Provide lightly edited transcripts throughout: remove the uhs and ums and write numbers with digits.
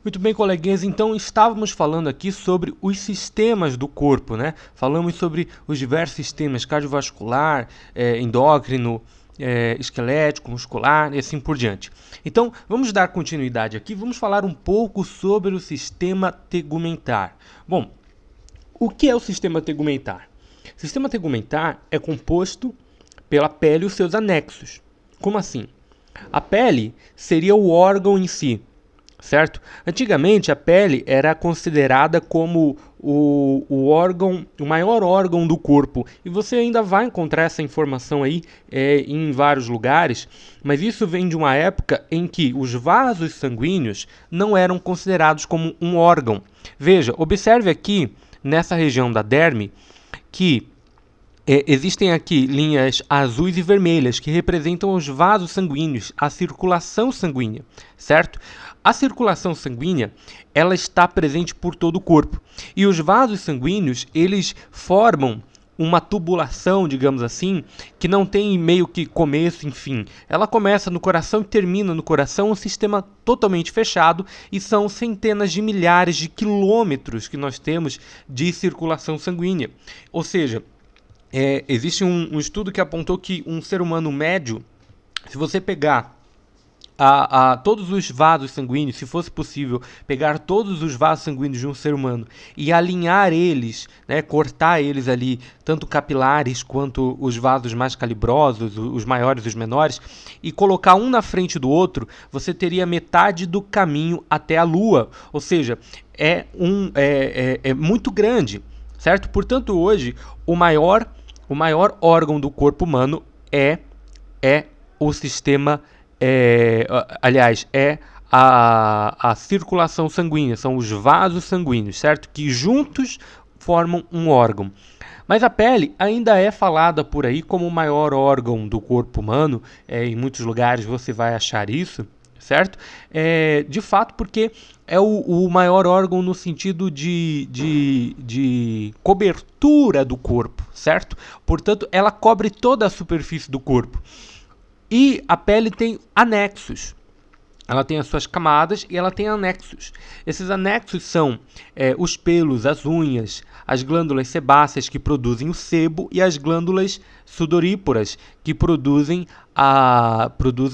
Muito bem, coleguinhas, então estávamos falando aqui sobre os sistemas do corpo, né? Falamos sobre os diversos sistemas cardiovascular, endócrino, esquelético, muscular e assim por diante. Então, vamos dar continuidade aqui, vamos falar um pouco sobre o sistema tegumentar. Bom, o que é o sistema tegumentar? O sistema tegumentar é composto pela pele e os seus anexos. Como assim? A pele seria o órgão em si, certo? Antigamente a pele era considerada como o maior órgão do corpo, e você ainda vai encontrar essa informação aí em vários lugares, mas isso vem de uma época em que os vasos sanguíneos não eram considerados como um órgão. Veja, observe aqui nessa região da derme que existem aqui linhas azuis e vermelhas que representam os vasos sanguíneos, a circulação sanguínea, certo? A circulação sanguínea, ela está presente por todo o corpo. E os vasos sanguíneos, eles formam uma tubulação, digamos assim, que não tem meio que começo e fim. Ela começa no coração e termina no coração, um sistema totalmente fechado, e são centenas de milhares de quilômetros que nós temos de circulação sanguínea. Ou seja, existe um estudo que apontou que um ser humano médio, se você pegar todos os vasos sanguíneos, se fosse possível pegar todos os vasos sanguíneos de um ser humano e alinhar eles, né, cortar eles ali, tanto capilares quanto os vasos mais calibrosos, os maiores e os menores, e colocar um na frente do outro, você teria metade do caminho até a Lua. Ou seja, é muito grande, certo? Portanto, hoje, o maior órgão do corpo humano é o sistema, a circulação sanguínea, são os vasos sanguíneos, certo? Que juntos formam um órgão. Mas a pele ainda é falada por aí como o maior órgão do corpo humano, em muitos lugares você vai achar isso, certo? De fato, porque é o maior órgão no sentido de cobertura do corpo, certo? Portanto, ela cobre toda a superfície do corpo. E a pele tem anexos. Ela tem as suas camadas e ela tem anexos. Esses anexos são os pelos, as unhas, as glândulas sebáceas que produzem o sebo e as glândulas sudoríparas que produzem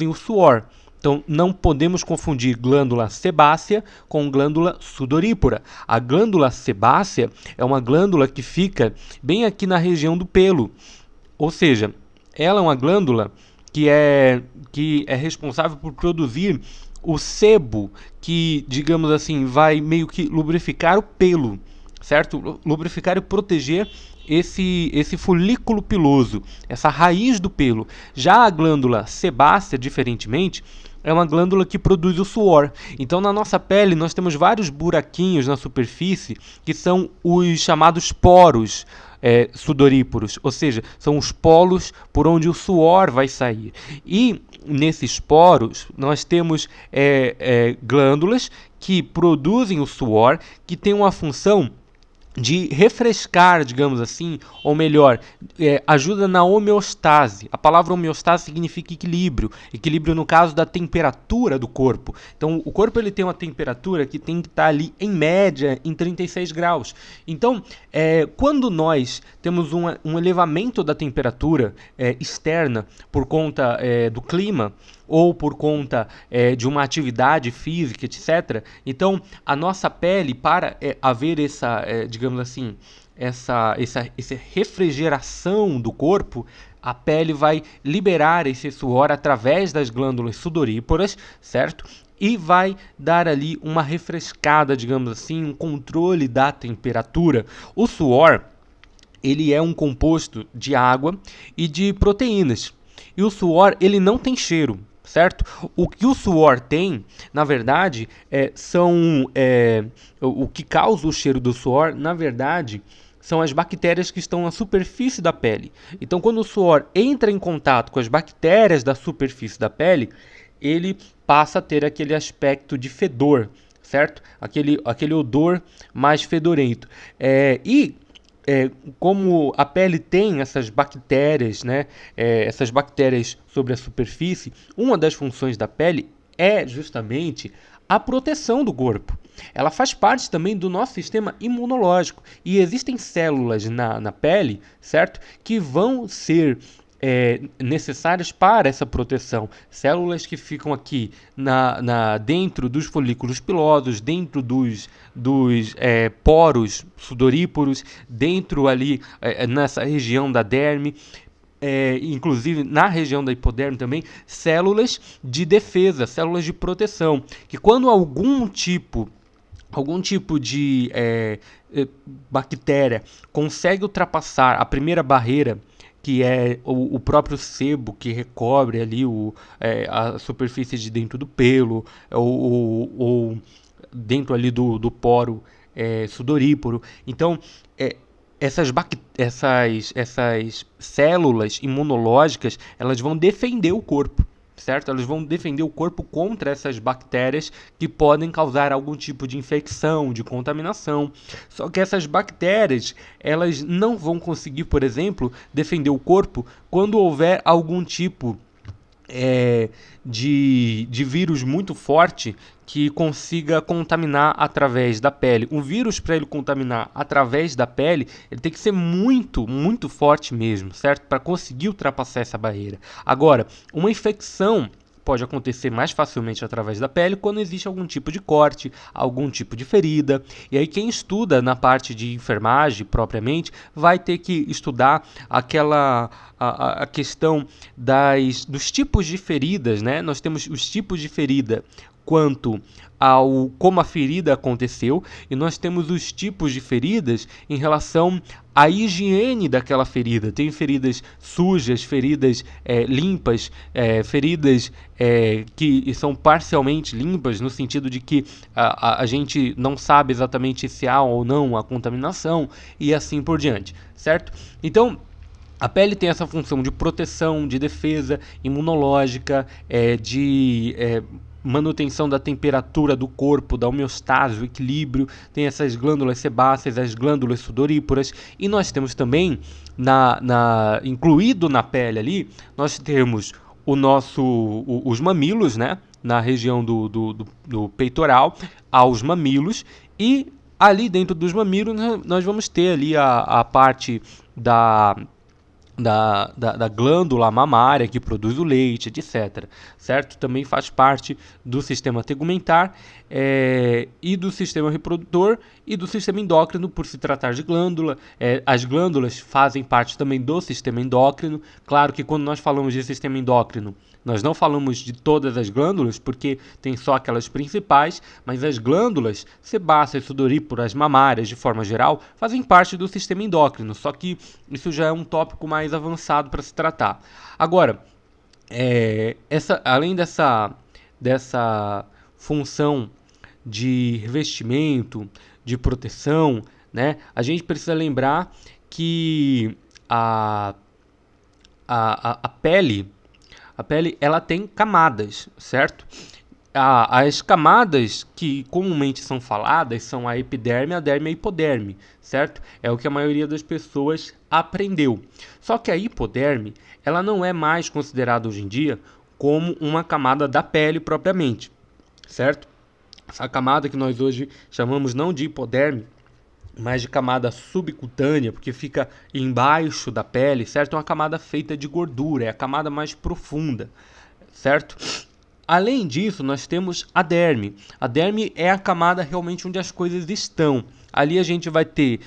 o suor. Então, não podemos confundir glândula sebácea com glândula sudorípara. A glândula sebácea é uma glândula que fica bem aqui na região do pelo. Ou seja, ela é uma glândula que é responsável por produzir o sebo que, digamos assim, vai meio que lubrificar o pelo, certo? Lubrificar e proteger esse folículo piloso, essa raiz do pelo. Já a glândula sebácea, diferentemente, é uma glândula que produz o suor. Então, na nossa pele, nós temos vários buraquinhos na superfície que são os chamados poros sudoríparos, ou seja, são os polos por onde o suor vai sair. E nesses poros, nós temos glândulas que produzem o suor, que tem uma função de refrescar, digamos assim, ou melhor, ajuda na homeostase. A palavra homeostase significa equilíbrio. Equilíbrio no caso da temperatura do corpo. Então, o corpo ele tem uma temperatura que tem que estar ali, em média, em 36 graus. Então, quando nós temos um elevamento da temperatura externa por conta do clima, ou por conta de uma atividade física, etc. Então, a nossa pele, para haver digamos assim, essa refrigeração do corpo, a pele vai liberar esse suor através das glândulas sudoríparas, certo? E vai dar ali uma refrescada, digamos assim, um controle da temperatura. O suor, ele é um composto de água e de proteínas. E o suor, ele não tem cheiro, certo? O que o suor tem, na verdade, o que causa o cheiro do suor, na verdade, são as bactérias que estão na superfície da pele. Então, quando o suor entra em contato com as bactérias da superfície da pele, ele passa a ter aquele aspecto de fedor, certo? Aquele odor mais fedorento. Como a pele tem essas bactérias, né, essas bactérias sobre a superfície, uma das funções da pele é justamente a proteção do corpo. Ela faz parte também do nosso sistema imunológico. E existem células na pele, certo? Que vão ser necessárias para essa proteção. Células que ficam aqui dentro dos folículos pilosos, dentro dos poros sudoríporos, dentro ali nessa região da derme. Inclusive na região da hipoderme também, células de defesa, células de proteção, que quando algum tipo de bactéria consegue ultrapassar a primeira barreira, que é o próprio sebo que recobre ali a superfície de dentro do pelo, ou dentro ali do poro sudoríporo. Então, essas células imunológicas, elas vão defender o corpo, certo? Elas vão defender o corpo contra essas bactérias que podem causar algum tipo de infecção, de contaminação. Só que essas bactérias, elas não vão conseguir, por exemplo, defender o corpo quando houver algum tipo de vírus muito forte que consiga contaminar através da pele. Um vírus, para ele contaminar através da pele, ele tem que ser muito, muito forte mesmo, certo? Para conseguir ultrapassar essa barreira. Agora, uma infecção pode acontecer mais facilmente através da pele quando existe algum tipo de corte, algum tipo de ferida. E aí quem estuda na parte de enfermagem propriamente vai ter que estudar a questão dos tipos de feridas, né? Nós temos os tipos de ferida quanto ao como a ferida aconteceu, e nós temos os tipos de feridas em relação à higiene daquela ferida. Tem feridas sujas, feridas limpas, feridas que são parcialmente limpas, no sentido de que a gente não sabe exatamente se há ou não a contaminação, e assim por diante, certo? Então, a pele tem essa função de proteção, de defesa imunológica, de manutenção da temperatura do corpo, da homeostase, o equilíbrio. Tem essas glândulas sebáceas, as glândulas sudoríparas, e nós temos também, incluído na pele ali, nós temos os mamilos, né, na região do peitoral, aos mamilos, e ali dentro dos mamilos nós vamos ter ali a parte da glândula mamária que produz o leite, etc. Certo? Também faz parte do sistema tegumentar e do sistema reprodutor e do sistema endócrino, por se tratar de glândula. As glândulas fazem parte também do sistema endócrino. Claro que quando nós falamos de sistema endócrino, nós não falamos de todas as glândulas, porque tem só aquelas principais, mas as glândulas sebáceas, sudoríparas, mamárias, de forma geral, fazem parte do sistema endócrino, só que isso já é um tópico mais avançado para se tratar. Agora, além dessa função de revestimento, de proteção, né, a gente precisa lembrar que a pele ela tem camadas, certo? As camadas que comumente são faladas são a epiderme, a derme e a hipoderme, certo? É o que a maioria das pessoas aprendeu. Só que a hipoderme, ela não é mais considerada hoje em dia como uma camada da pele propriamente, certo? Essa camada que nós hoje chamamos não de hipoderme, mas de camada subcutânea, porque fica embaixo da pele, certo? É uma camada feita de gordura, é a camada mais profunda, certo? Além disso, nós temos a derme. A derme é a camada realmente onde as coisas estão. Ali a gente vai ter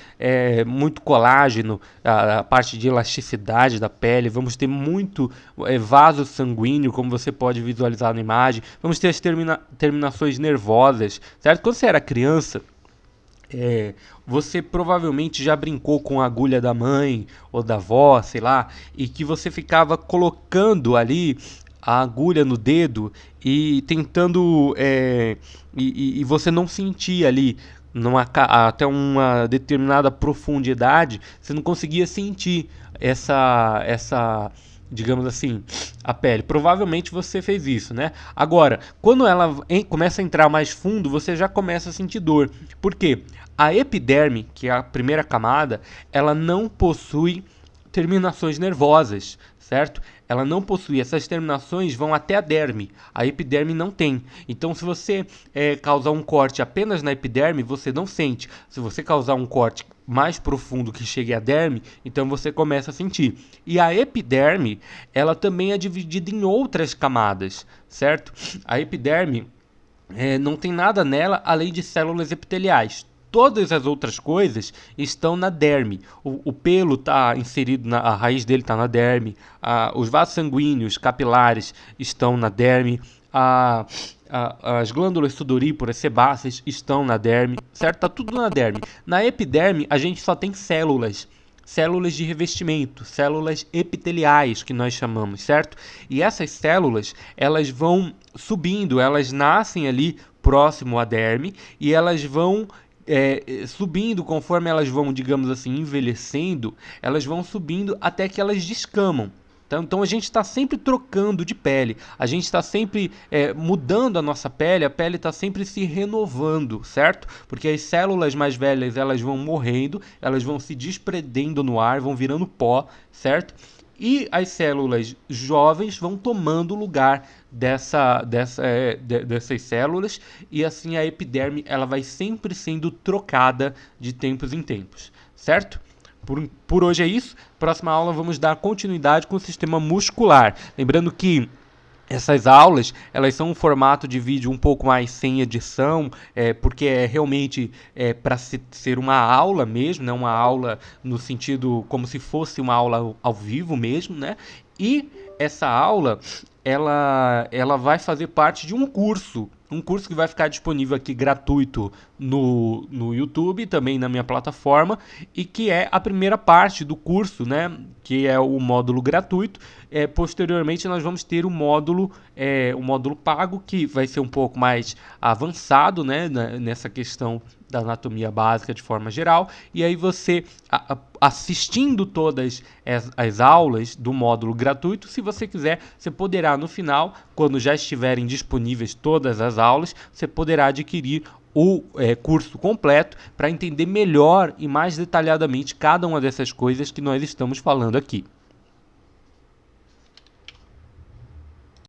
muito colágeno, a parte de elasticidade da pele, vamos ter muito vaso sanguíneo, como você pode visualizar na imagem, vamos ter as terminações nervosas, certo? Quando você era criança, você provavelmente já brincou com a agulha da mãe ou da avó, sei lá, e que você ficava colocando ali a agulha no dedo e tentando e você não sentia ali até uma determinada profundidade, você não conseguia sentir essa digamos assim, a pele. Provavelmente você fez isso, né? Agora, quando ela começa a entrar mais fundo, você já começa a sentir dor. Por quê? A epiderme, que é a primeira camada, ela não possui terminações nervosas, certo? Ela não possui, essas terminações vão até a derme, a epiderme não tem. Então, se você causar um corte apenas na epiderme, você não sente. Se você causar um corte mais profundo que chegue à derme, então você começa a sentir. E a epiderme, ela também é dividida em outras camadas, certo? A epiderme não tem nada nela além de células epiteliais. Todas as outras coisas estão na derme. O pelo está inserido, a raiz dele está na derme. Os vasos sanguíneos capilares estão na derme. As glândulas sudoríparas sebáceas estão na derme, certo? Está tudo na derme. Na epiderme, a gente só tem células de revestimento, células epiteliais que nós chamamos, certo? E essas células, elas vão subindo, elas nascem ali próximo à derme e elas vão subindo conforme elas vão, digamos assim, envelhecendo, elas vão subindo até que elas descamam. Então a gente está sempre trocando de pele, a gente está sempre mudando a nossa pele, a pele está sempre se renovando, certo? Porque as células mais velhas elas vão morrendo, elas vão se desprendendo no ar, vão virando pó, certo? E as células jovens vão tomando o lugar dessas células e assim a epiderme ela vai sempre sendo trocada de tempos em tempos, certo? Por hoje é isso. Próxima aula vamos dar continuidade com o sistema muscular. Lembrando que essas aulas, elas são um formato de vídeo um pouco mais sem edição, porque realmente para ser uma aula mesmo, né? Uma aula no sentido como se fosse uma aula ao vivo mesmo, né? E essa aula, ela vai fazer parte de um curso que vai ficar disponível aqui gratuito no YouTube, também na minha plataforma, e que é a primeira parte do curso, né, que é o módulo gratuito. Posteriormente nós vamos ter o módulo pago, que vai ser um pouco mais avançado, né, nessa questão da anatomia básica de forma geral, e aí você, assistindo todas as aulas do módulo gratuito, se você quiser, você poderá no final, quando já estiverem disponíveis todas as aulas, você poderá adquirir o curso completo para entender melhor e mais detalhadamente cada uma dessas coisas que nós estamos falando aqui.